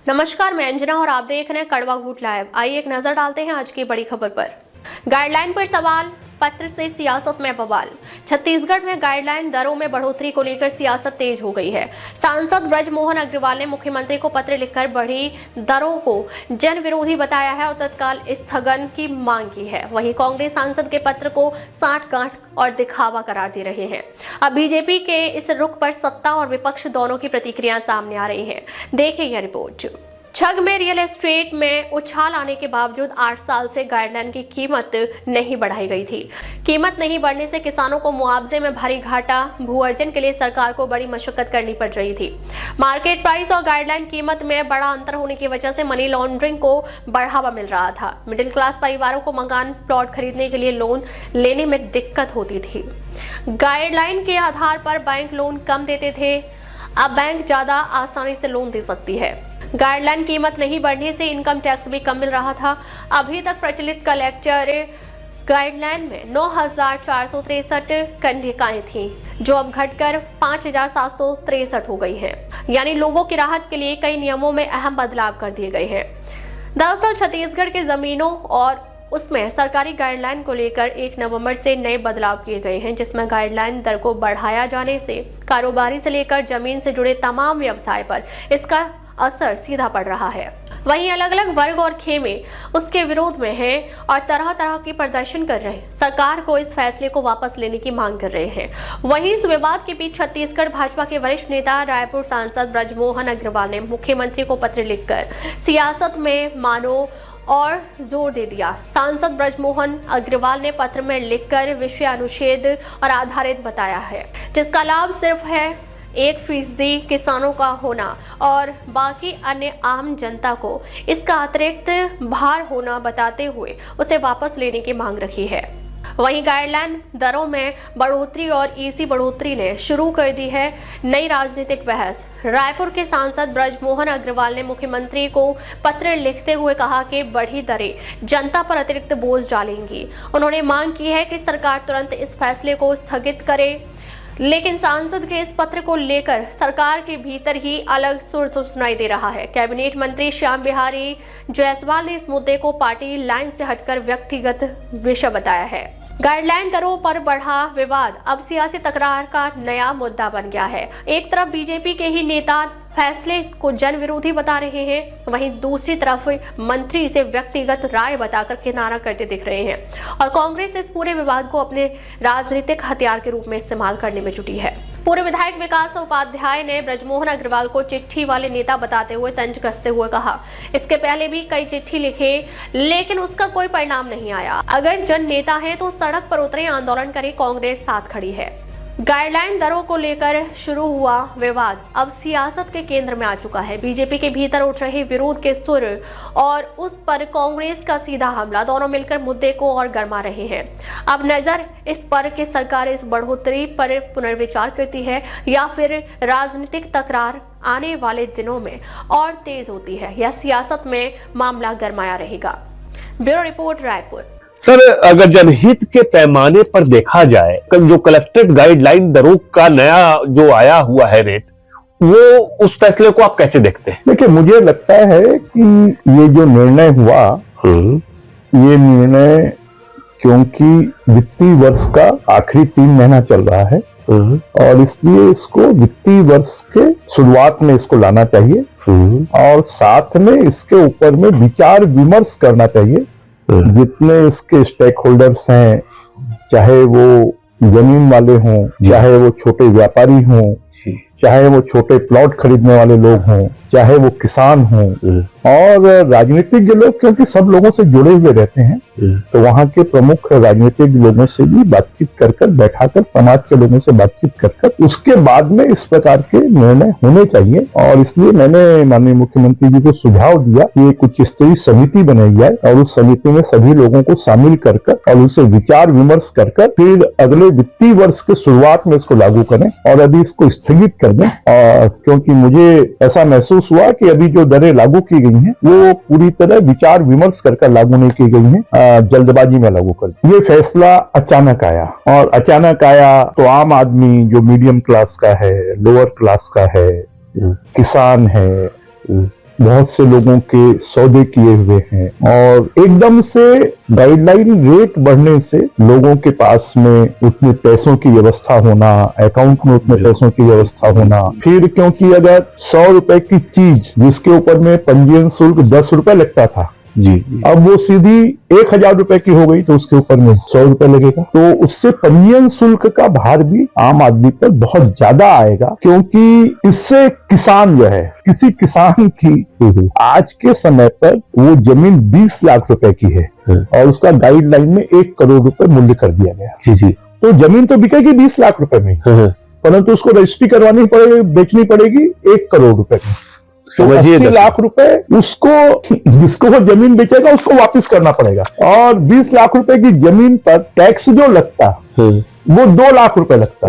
नमस्कार, मैं अंजना और आप देख रहे हैं कड़वा घूट लाइव। आइए एक नजर डालते हैं आज की बड़ी खबर पर। गाइडलाइन पर सवाल, पत्र से सियासत में बवाल। छत्तीसगढ़ में गाइडलाइन दरों में बढ़ोतरी को लेकर सियासत तेज हो गई है। सांसद ब्रजमोहन अग्रवाल ने मुख्यमंत्री को पत्र लिखकर बढ़ी दरों को जन विरोधी बताया है और तत्काल स्थगन की मांग की है। वहीं कांग्रेस सांसद के पत्र को साठगांठ और दिखावा करार दे रहे हैं। अब बीजेपी के इस रुख पर सत्ता और विपक्ष दोनों की प्रतिक्रिया सामने आ रही है। देखिए यह रिपोर्ट। छग में रियल एस्टेट में उछाल आने के बावजूद 8 साल से गाइडलाइन की कीमत नहीं बढ़ाई गई थी। कीमत नहीं बढ़ने से किसानों को मुआवजे में भारी घाटा, भू अर्जन के लिए सरकार को बड़ी मशक्कत करनी पड़ रही थी। मार्केट प्राइस और गाइडलाइन कीमत में बड़ा अंतर होने की वजह से मनी लॉन्ड्रिंग को बढ़ावा मिल रहा था। मिडिल क्लास परिवारों को मकान प्लॉट खरीदने के लिए लोन लेने में दिक्कत होती थी। गाइडलाइन के आधार पर बैंक लोन कम देते थे, अब बैंक ज्यादा आसानी से लोन दे सकती है। गाइडलाइन कीमत नहीं बढ़ने से इनकम टैक्स भी कम मिल रहा था। अभी तक प्रचलित कलेक्टर गाइडलाइन में 9,463 कंडिकाएं थीं, जो अब घटकर 5,763 हो गई हैं। यानी लोगों की राहत के लिए कई नियमों में अहम बदलाव कर दिए गए हैं। दरअसल छत्तीसगढ़ के जमीनों और उसमें सरकारी गाइडलाइन को लेकर 1 नवंबर से नए बदलाव किए गए हैं, जिसमें गाइडलाइन दर को बढ़ाया जाने से कारोबारी से लेकर जमीन से जुड़े तमाम व्यवसाय पर इसका असर सीधा पड़ रहा है। वहीं अलग अलग वर्ग और खेमे उसके विरोध में हैं और तरह तरह के प्रदर्शन कर रहे हैं। सरकार को इस फैसले को वापस लेने की मांग कर रहे हैं। वहीं इस विवाद के बीच छत्तीसगढ़ भाजपा के वरिष्ठ नेता रायपुर सांसद ब्रजमोहन अग्रवाल ने मुख्यमंत्री को पत्र लिखकर सियासत में मानो और जोर दे दिया। सांसद ब्रजमोहन अग्रवाल ने पत्र में लिखकर विषय अनुच्छेद और आधारित बताया है, जिसका लाभ सिर्फ है 1% किसानों का होना और बाकी अन्य आम जनता को इसका अतिरिक्त भार होना बताते हुए उसे वापस लेने की मांग रखी है। वहीं गाइडलाइन दरों में बढ़ोतरी और ईसी बढ़ोतरी ने शुरू कर दी है नई राजनीतिक बहस। रायपुर के सांसद ब्रजमोहन अग्रवाल ने मुख्यमंत्री को पत्र लिखते हुए कहा कि बढ़ी दरें जनता पर अतिरिक्त बोझ डालेंगी। उन्होंने मांग की है कि सरकार तुरंत इस फैसले को स्थगित करे, लेकिन सांसद के इस पत्र को लेकर सरकार के भीतर ही अलग सुर तो सुनाई दे रहा है। कैबिनेट मंत्री श्याम बिहारी जायसवाल ने इस मुद्दे को पार्टी लाइन से हटकर व्यक्तिगत विषय बताया है। गाइडलाइन दरों पर बढ़ा विवाद अब सियासी तकरार का नया मुद्दा बन गया है। एक तरफ बीजेपी के ही नेता फैसले को जन विरोधी बता रहे हैं, वहीं दूसरी तरफ मंत्री इसे व्यक्तिगत राय बताकर किनारा करते दिख रहे हैं और कांग्रेस इस पूरे विवाद को अपने राजनीतिक हथियार के रूप में इस्तेमाल करने में जुटी है। पूर्व विधायक विकास उपाध्याय ने ब्रजमोहन अग्रवाल को चिट्ठी वाले नेता बताते हुए तंज कसते हुए कहा, इसके पहले भी कई चिट्ठी लिखे लेकिन उसका कोई परिणाम नहीं आया। अगर जन नेता है तो सड़क पर उतरे, आंदोलन करे, कांग्रेस साथ खड़ी है। गाइडलाइन दरों को लेकर शुरू हुआ विवाद अब सियासत के केंद्र में आ चुका है। बीजेपी के भीतर उठ रहे विरोध के सुर और उस पर कांग्रेस का सीधा हमला, दोनों मिलकर मुद्दे को और गरमा रहे हैं। अब नजर इस पर कि सरकार इस बढ़ोतरी पर पुनर्विचार करती है या फिर राजनीतिक तकरार आने वाले दिनों में और तेज होती है या सियासत में मामला गरमाया रहेगा। Bureau report, Raipur. सर, अगर जनहित के पैमाने पर देखा जाए, जो कलेक्टेड गाइडलाइन दरों का नया जो आया हुआ है रेट, वो उस फैसले को आप कैसे देखते हैं? देखिए, मुझे लगता है कि ये जो निर्णय हुआ, ये निर्णय क्योंकि वित्तीय वर्ष का आखिरी 3 महीना चल रहा है और इसलिए इसको वित्तीय वर्ष के शुरुआत में इसको लाना चाहिए और साथ में इसके ऊपर में विचार विमर्श करना चाहिए। जितने इसके स्टेक होल्डर्स हैं, चाहे वो जमीन वाले हों, चाहे वो छोटे व्यापारी हों, चाहे वो छोटे प्लॉट खरीदने वाले लोग हों, चाहे वो किसान हों और राजनीतिक लोग, क्योंकि सब लोगों से जुड़े हुए रहते हैं, तो वहाँ के प्रमुख राजनीतिक लोगों से भी बातचीत कर बैठाकर, समाज के लोगों से बातचीत कर उसके बाद में इस प्रकार के निर्णय होने चाहिए। और इसलिए मैंने माननीय मुख्यमंत्री जी को सुझाव दिया कि एक उच्च स्तरीय समिति बनाई जाए और उस समिति में सभी लोगों को शामिल कर और उनसे विचार विमर्श कर फिर अगले वित्तीय वर्ष के शुरुआत में इसको लागू करें और अभी इसको स्थगित कर दें। क्योंकि मुझे ऐसा महसूस हुआ कि अभी जो दरें लागू की गई हैं वो पूरी तरह विचार विमर्श कर लागू नहीं की गई हैं, जल्दबाजी में लागू कर। ये फैसला अचानक आया और अचानक आया तो आम आदमी जो मीडियम क्लास का है, लोअर क्लास का है, किसान है, बहुत से लोगों के सौदे किए हुए हैं और एकदम से गाइडलाइन रेट बढ़ने से लोगों के पास में उतने पैसों की व्यवस्था होना, अकाउंट में उतने पैसों की व्यवस्था होना, फिर क्योंकि अगर 100 रुपए की चीज जिसके ऊपर में पंजीयन शुल्क 10 रुपए लगता था, जी, अब वो सीधी 1000 रुपए की हो गई तो उसके ऊपर में 100 रुपए लगेगा। तो उससे पंजीयन शुल्क का भार भी आम आदमी पर बहुत ज्यादा आएगा, क्योंकि इससे किसान जो है, किसी किसान की आज के समय पर वो जमीन 20 लाख रुपए की है और उसका गाइडलाइन में 1 करोड़ रुपए मूल्य कर दिया गया। जी जी। तो जमीन तो बिकेगी 20 लाख रुपए में, परंतु उसको रजिस्ट्री करवानी पड़ेगी, बेचनी पड़ेगी 1 करोड़ रुपए में। समझिए 80 लाख रुपए उसको, जिसको वो जमीन बेचेगा उसको वापस करना पड़ेगा और 20 लाख रुपए की जमीन पर टैक्स जो लगता वो 2 लाख रुपए लगता।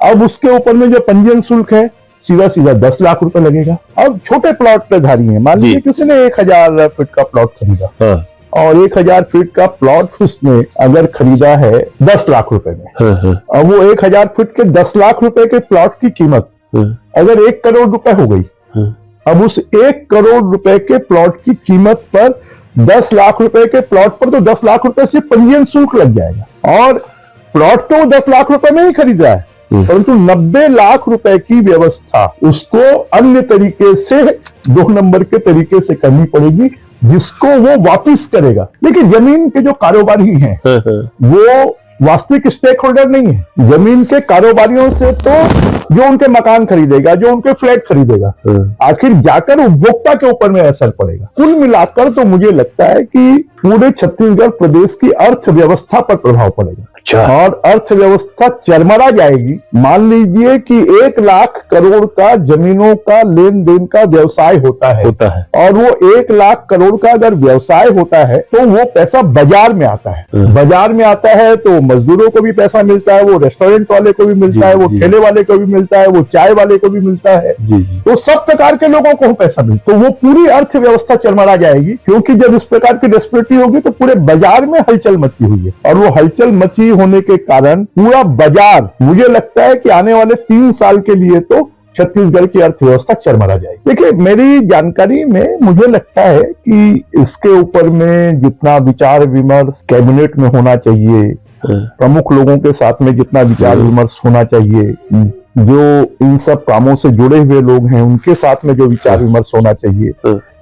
अब उसके ऊपर में जो पंजीयन शुल्क है सीधा सीधा 10 लाख रुपए लगेगा। अब छोटे प्लॉट पे धारी है, मान लीजिए किसी ने 1000 फीट का प्लॉट खरीदा और 1000 फीट का प्लॉट उसने अगर खरीदा है 10 लाख रुपए में, अब वो 1000 फीट के 10 लाख रुपए के प्लॉट की कीमत अगर 1 करोड़ रुपए हो गई, अब उस 1 करोड़ रुपए के प्लॉट की कीमत पर 10 लाख रुपए के प्लॉट पर तो 10 लाख रुपए से पंजीयन शुल्क लग जाएगा और प्लॉट तो वो 10 लाख रुपए में ही खरीदा है, परंतु 90 लाख रुपए की व्यवस्था उसको अन्य तरीके से 2 नंबर के तरीके से करनी पड़ेगी, जिसको वो वापिस करेगा। देखिए, जमीन के जो कारोबारी हैं वो वास्तविक स्टेक होल्डर नहीं है। जमीन के कारोबारियों से तो जो उनके मकान खरीदेगा, जो उनके फ्लैट खरीदेगा, आखिर जाकर उपभोक्ता के ऊपर में असर पड़ेगा। कुल मिलाकर तो मुझे लगता है कि पूरे छत्तीसगढ़ प्रदेश की अर्थव्यवस्था पर प्रभाव पड़ेगा और अर्थव्यवस्था चरमरा जाएगी। मान लीजिए कि 1 लाख करोड़ का जमीनों का लेन देन का व्यवसाय होता है और वो 1 लाख करोड़ का अगर व्यवसाय होता है तो वो पैसा बाजार में आता है। बाजार में आता है तो मजदूरों को भी पैसा मिलता है, वो रेस्टोरेंट वाले को भी मिलता है, वो ठेले वाले को भी मिलता है, वो चाय वाले को भी मिलता है, तो सब प्रकार के लोगों को पैसा मिलता है। तो वो पूरी अर्थव्यवस्था चरमरा जाएगी, क्योंकि जब इस प्रकार की डिस्पैरिटी होगी तो पूरे बाजार में हलचल मची हुई है और वो हलचल मची होने के कारण पूरा बाजार, मुझे लगता है कि आने वाले 3 साल के लिए तो छत्तीसगढ़ की अर्थव्यवस्था चरमरा जाएगी। देखिए, मेरी जानकारी में मुझे लगता है कि इसके ऊपर में जितना विचार विमर्श कैबिनेट में होना चाहिए, प्रमुख लोगों के साथ में जितना विचार विमर्श होना चाहिए, जो इन सब कामों से जुड़े हुए लोग हैं उनके साथ में जो विचार विमर्श होना चाहिए,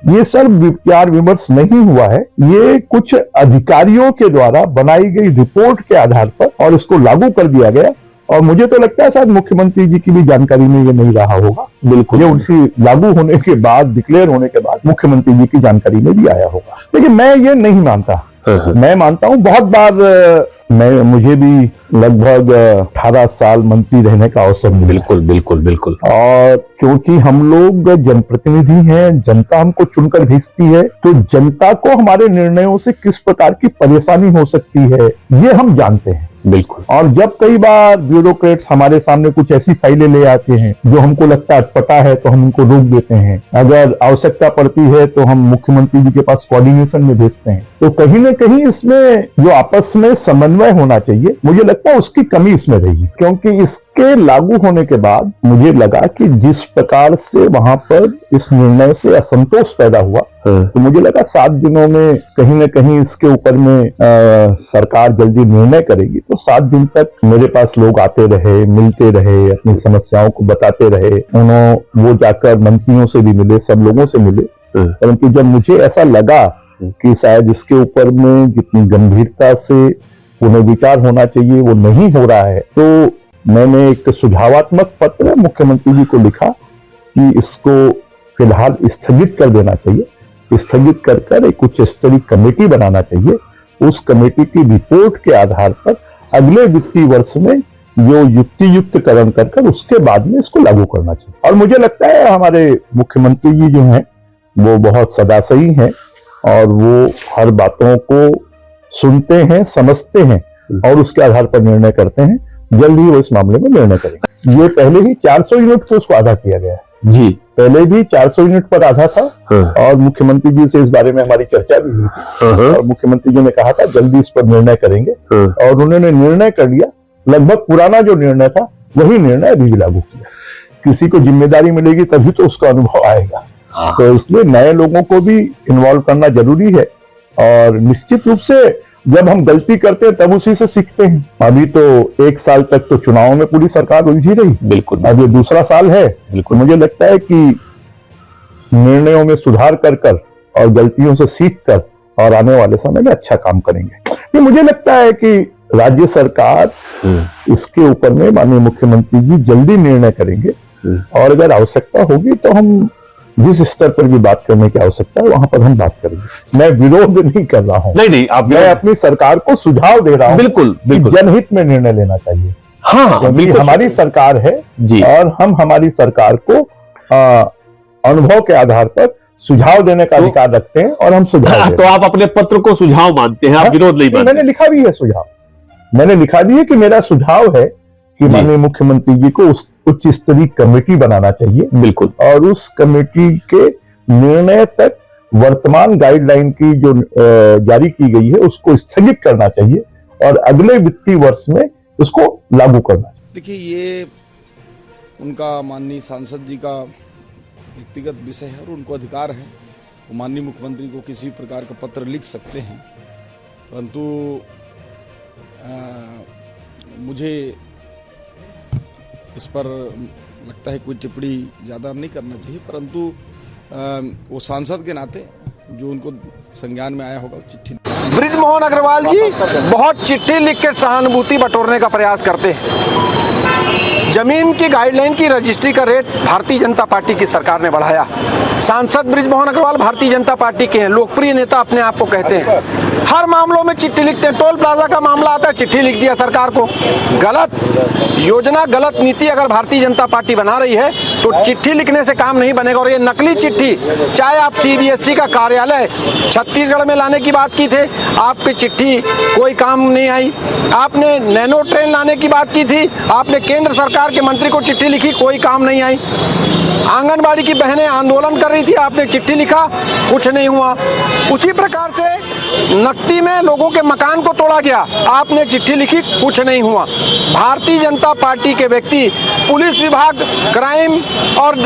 ये सब विचार विमर्श नहीं हुआ है। ये कुछ अधिकारियों के द्वारा बनाई गई रिपोर्ट के आधार पर और इसको लागू कर दिया गया और मुझे तो लगता है शायद मुख्यमंत्री जी की भी जानकारी में ये नहीं रहा होगा। बिल्कुल, ये उनकी लागू होने के बाद, डिक्लेयर होने के बाद मुख्यमंत्री जी की जानकारी में भी आया होगा। लेकिन मैं ये नहीं मानता। मैं मानता हूं, बहुत बार मुझे भी लगभग 18 साल मंत्री रहने का अवसर मिला। बिल्कुल बिल्कुल बिल्कुल। और क्योंकि हम लोग जनप्रतिनिधि हैं, जनता हमको चुनकर भेजती है, तो जनता को हमारे निर्णयों से किस प्रकार की परेशानी हो सकती है ये हम जानते हैं। बिल्कुल। और जब कई बार ब्यूरोक्रेट्स हमारे सामने कुछ ऐसी फाइलें ले आते हैं जो हमको लगता है अटपटा है तो हम उनको रोक देते हैं। अगर आवश्यकता पड़ती है तो हम मुख्यमंत्री जी के पास कोऑर्डिनेशन में भेजते हैं। तो कहीं न कहीं इसमें जो आपस में समन्वय होना चाहिए, मुझे लगता है उसकी कमी इसमें रही, क्योंकि इसके लागू होने के बाद मुझे लगा कि जिस प्रकार से वहां पर इस निर्णय से असंतोष पैदा हुआ, तो मुझे लगा 7 दिनों में कहीं न कहीं इसके ऊपर में सरकार जल्दी निर्णय करेगी। तो 7 दिन तक मेरे पास लोग आते रहे, मिलते रहे, अपनी समस्याओं को बताते रहे। वो जाकर मंत्रियों से भी मिले, सब लोगों से मिले, परंतु जब मुझे ऐसा लगा कि शायद इसके ऊपर में जितनी गंभीरता से पुनर्विचार होना चाहिए वो नहीं हो रहा है, तो मैंने एक सुझावात्मक पत्र मुख्यमंत्री जी को लिखा कि इसको फिलहाल स्थगित कर देना चाहिए। स्थगित कर एक उच्च स्तरीय कमेटी बनाना चाहिए। उस कमेटी की रिपोर्ट के आधार पर अगले वित्तीय वर्ष में जो युक्तियुक्तकरण कर उसके बाद में इसको लागू करना चाहिए। और मुझे लगता है हमारे मुख्यमंत्री जी जो हैं वो बहुत सदासही हैं और वो हर बातों को सुनते हैं, समझते हैं और उसके आधार पर निर्णय करते हैं। जल्द ही वो इस मामले में निर्णय करेंगे। ये पहले ही 400 यूनिट को उसको आधा किया गया है जी, पहले भी 400 यूनिट पर आधा था। और मुख्यमंत्री जी से इस बारे में हमारी चर्चा भी हुई थी और मुख्यमंत्री जी ने कहा था जल्दी इस पर निर्णय करेंगे और उन्होंने निर्णय कर लिया। लगभग पुराना जो निर्णय था वही निर्णय अभी भी लागू किया। किसी को जिम्मेदारी मिलेगी तभी तो उसका अनुभव आएगा। हाँ। तो इसलिए नए लोगों को भी इन्वॉल्व करना जरूरी है। और निश्चित रूप से जब हम गलती करते हैं तब उसी से सीखते हैं। अभी तो 1 साल तक तो चुनाव में पूरी सरकार उलझी रही, बिल्कुल। अब ये दूसरा साल है। बिल्कुल। मुझे लगता है कि निर्णयों में सुधार कर और गलतियों से सीख कर और आने वाले समय में अच्छा काम करेंगे। ये मुझे लगता है कि राज्य सरकार इसके ऊपर में माननीय मुख्यमंत्री जी जल्दी निर्णय करेंगे और अगर आवश्यकता होगी तो हम जिस स्तर पर भी बात करने की आवश्यकता है वहां पर हम बात करेंगे। मैं विरोध नहीं कर रहा हूं, नहीं आप मैं अपनी सरकार को सुझाव दे रहा हूं। बिल्कुल बिल्कुल जनहित में निर्णय लेना चाहिए। हाँ, बिल्कुल हमारी सरकार है जी, और हम हमारी सरकार को अनुभव के आधार पर सुझाव देने का अधिकार रखते हैं और हम सुझाव तो आप अपने पत्र को सुझाव मानते हैं, आप विरोध नहीं मानते। मैंने लिखा भी है सुझाव, मैंने लिखा भी है कि मेरा सुझाव है कि माननीय मुख्यमंत्री जी को उच्च स्तरीय कमेटी बनाना चाहिए। बिल्कुल। और उस कमेटी के निर्णय तक वर्तमान गाइडलाइन की जो जारी की गई है उसको स्थगित करना चाहिए और अगले वित्तीय वर्ष में उसको लागू करना चाहिए। देखिए, ये उनका माननीय सांसद जी का व्यक्तिगत विषय है और उनको अधिकार है, वो माननीय मुख्यमंत्री को किसी प्रकार का पत्र लिख सकते हैं। परंतु मुझे इस पर लगता है कोई टिप्पणी ज़्यादा नहीं करना चाहिए। परंतु वो सांसद के नाते जो उनको संज्ञान में आया होगा चिट्ठी। बृजमोहन अग्रवाल जी बहुत चिट्ठी लिख के सहानुभूति बटोरने का प्रयास करते हैं। जमीन की गाइडलाइन की रजिस्ट्री का रेट भारतीय जनता पार्टी की सरकार ने बढ़ाया। सांसद बृजमोहन अग्रवाल भारतीय जनता पार्टी के हैं, लोकप्रिय नेता अपने आप को कहते हैं, हर मामलों में चिट्ठी लिखते हैं। टोल प्लाजा का मामला आता है, चिट्ठी लिख दिया सरकार को। गलत योजना, गलत नीति अगर भारतीय जनता पार्टी बना रही है तो चिट्ठी लिखने से काम नहीं बनेगा। और ये नकली चिट्ठी, चाहे आप सीबीएसई का कार्यालय छत्तीसगढ़ में लाने की बात की थे, आपकी चिट्ठी कोई काम नहीं आई। आपने नैनो ट्रेन लाने की बात की थी, आपने केंद्र सरकार के मंत्री को चिट्ठी लिखी, कोई काम नहीं आई। आंगनबाड़ी की बहनें आंदोलन कर रही थी, आपने चिट्ठी लिखा, कुछ नहीं हुआ। उसी प्रकार से नकटी में लोगों के मकान को तोड़ा गया, आपने चिट्ठी लिखी, कुछ नहीं हुआ। भारतीय जनता पार्टी के व्यक्ति, पुलिस विभाग, क्राइम और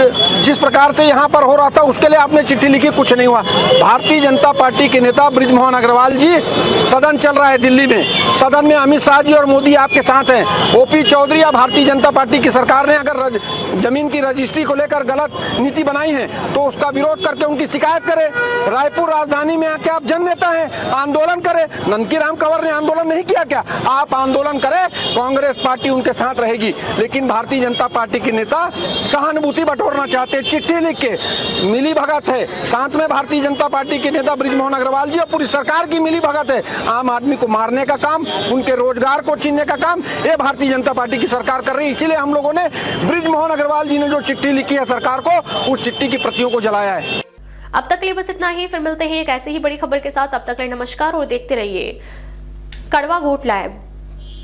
जिस प्रकार से यहाँ पर हो रहा था उसके लिए आपने चिट्ठी लिखी, कुछ नहीं हुआ। भारतीय जनता पार्टी के नेता बृजमोहन अग्रवाल जी, सदन चल रहा है दिल्ली में, सदन में अमित शाह जी और मोदी आपके साथ हैं। ओपी चौधरी या भारतीय जनता पार्टी की सरकार ने अगर जमीन की रजिस्ट्री को लेकर गलत नीति बनाई है तो उसका विरोध करके उनकी शिकायत करें। रायपुर राजधानी में आके आप जननेता हैं, आंदोलन करें। ननकी राम कंवर ने आंदोलन नहीं किया क्या? आप आंदोलन करें, कांग्रेस पार्टी उनके साथ रहेगी। लेकिन भारतीय जनता पार्टी के नेता सहानुभूति बटोरना चाहते हैं, चिट्ठी लिख के। मिली भगत है, साथ में भारतीय जनता पार्टी के नेता बृजमोहन अग्रवाल जी और पूरी सरकार की मिली भगत है। आम आदमी को मारने का काम, उनके रोजगार को छीनने का काम ये भारतीय जनता पार्टी की सरकार कर रही है। इसीलिए हम लोगों ने बृजमोहन अग्रवाल जी ने जो चिट्ठी लिखी है सरकार को, उस चिट्ठी की प्रतियों को जलाया है। अब तक के लिए बस इतना ही, फिर मिलते हैं एक ऐसी ही बड़ी खबर के साथ। अब तक के लिए नमस्कार और देखते रहिए कड़वा घूट लाइव।